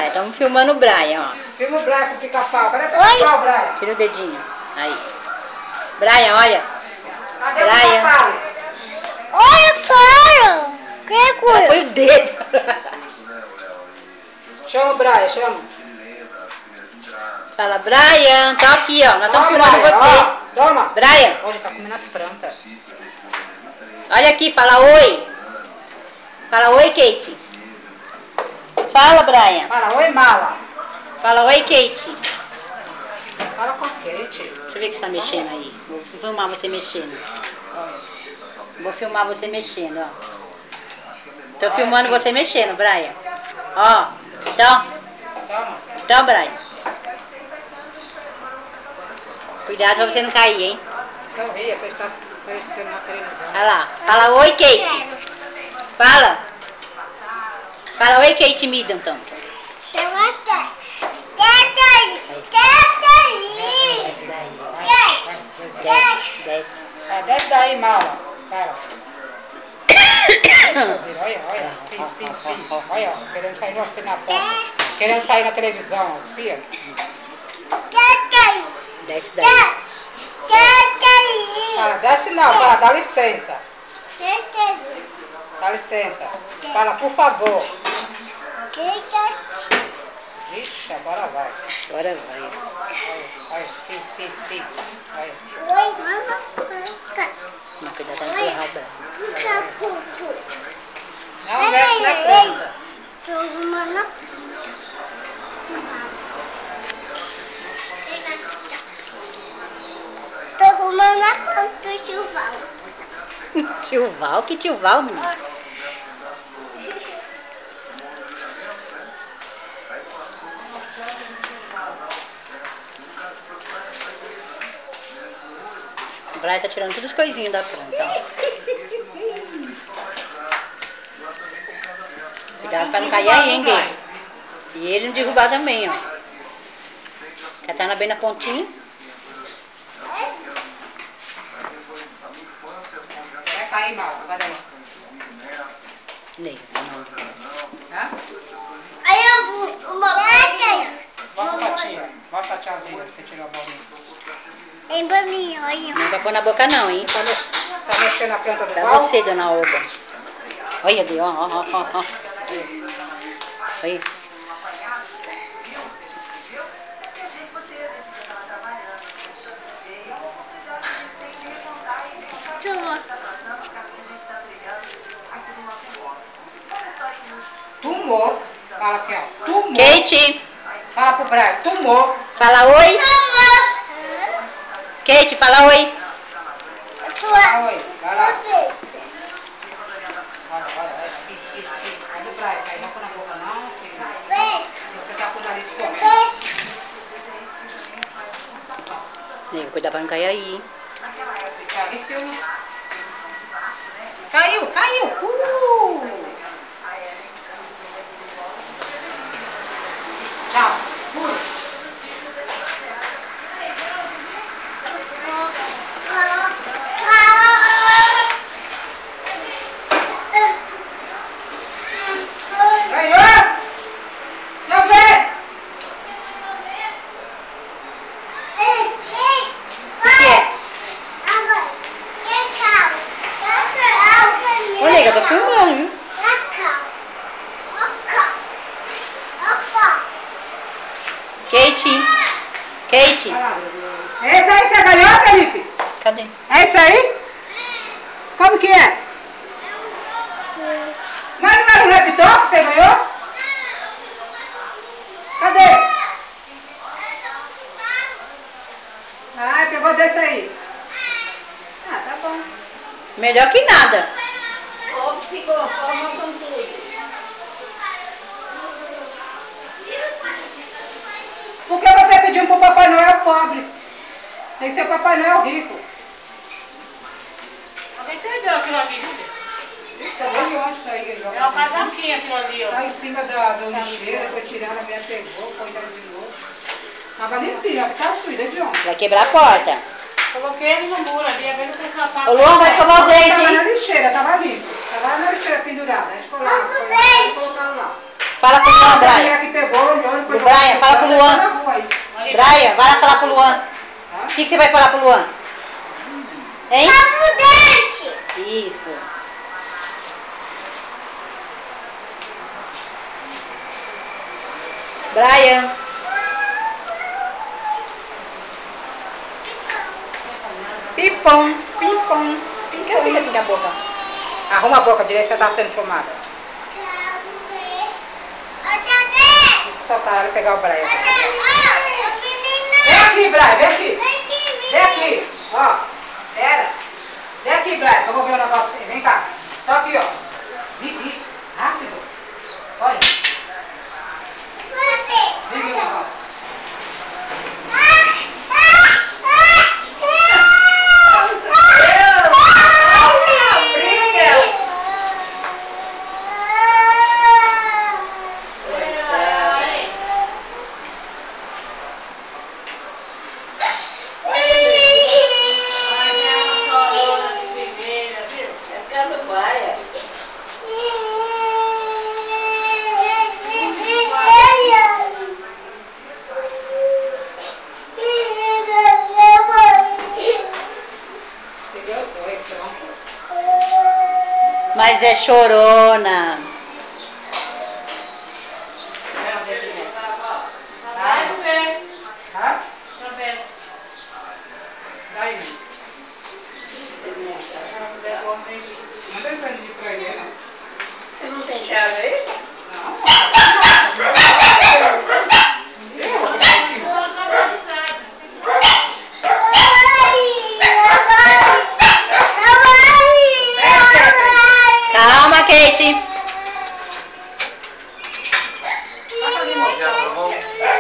Estamos filmando o Brian, ó. Filma o Brian com o pica-pau. Cadê o pica-pau, Brian? Tira o dedinho. Aí. Brian, olha. Cadê o pica-pau? Olha, cara! Que coisa? Põe o dedo. Chama o Brian, chama. Fala, Brian. Tá aqui, ó. Nós estamos Ó, filmando Brian, você. ó, toma. Brian, Olha, tá comendo as plantas. olha aqui. Fala oi. Fala oi, Kate. Fala, Brian. Fala, oi, mala. Fala oi, Kate. Fala com a Kate. Deixa eu ver o que você tá mexendo aí. Vou filmar você mexendo. Vou filmar você mexendo, ó. Tô filmando você mexendo, Brian. Ó. Então. Toma. Então, Brian. Cuidado pra você não cair, hein? Sorria, você está aparecendo na televisão. Olha lá. Fala oi, Kate. Fala. Fala oi, Kate Middleton. Desce, desce. Desce daí, mala. Fala. Olha, olha, espia. Olha, ó, querendo sair na foto. Querendo sair na televisão, ó, espia. Desce daí. Fala, desce não, fala, dá licença. Dá licença. Fala, por favor. Vixe, agora vai. Agora vai. Olha, espia. Olha. Mas cuidado pra não empurrar o Brian. Não, mexe na planta. Tô arrumando a planta do tio Val. Tio Val? Que tio Val, menino? O Brian tá tirando todas as coisinhas da planta, ó. Cuidado pra não cair aí, hein, dele. E ele não derrubar também, ó. Catando bem na pontinha. Vai cair mal, sai daí. Nega, não. Hã? Aí eu vou uma Mostra a tia. Mostra a tiazinha que você tirou a bolinha. em bolinha, olha. Não vai pôr na boca não, hein? Tá mexendo na planta do Pra Val? você, dona Olga. Olha ali, ó. Olha. Tumor. Fala assim, ó. Tumor. Kate, Fala pro Brian. Tumor. fala oi. Kate, fala oi. Fala oi. Vai lá. Olha. Espia. Olha o Brian. Sai, não põe na boca não, filho. Você tá com o nariz correndo. Nega, cuidado pra não cair aí, hein? Caiu. Tchau. Fui. Ganhou? Deixa eu ver. Ô, nega, tô filmando, viu? Kate. Esse aí você ganhou, Felipe? Cadê? É esse aí? Como que é? Mas não era o laptop que você ganhou? Cadê? Ah, pegou desse aí. Ah, tá bom. Melhor que nada. Por que você pediu pro Papai Noel pobre? Tem que ser Papai Noel rico. Alguém entendeu aquilo ali, Júlia? Tá vendo onde isso aí? É um casaquinho aquilo ali, ó. Tá em cima da lixeira, foi tirando, a minha pegou, foi dando de novo. Tava limpinho, tá suja de ontem. Vai quebrar a porta. Coloquei ele no muro ali, a ver se o pessoal passa. Ô, Luan, vai escovar o dente, Tava na hein? lixeira, tava limpo. Tava na lixeira pendurada. A gente colocava lá. Fala com o Luan, A Brian. mulher que pegou, olhou, depois Brian, fala pro Luan. na rua aí. Brian, vai lá falar pro Luan. O que você vai falar pro Luan? Hein? Isso. Brian. Pipom, pipom, Por que você fica pipom. assim a boca? Arruma a boca direito, você tá sendo filmada. Só tá ela pegar o Brian. Vem aqui, Brian, vem aqui. Vem aqui, ó. Pera. Vem aqui, Brian, que eu vou ver o negócio pra você. Vem cá. Tô aqui, ó. Vivi. Rápido. Olha. Vem ver o negócio. Mas é chorona. Tá? Daí. Não tem pra ir pra ele, não. Você não tem chave aí? Calma, Kate. Passa ali, moça.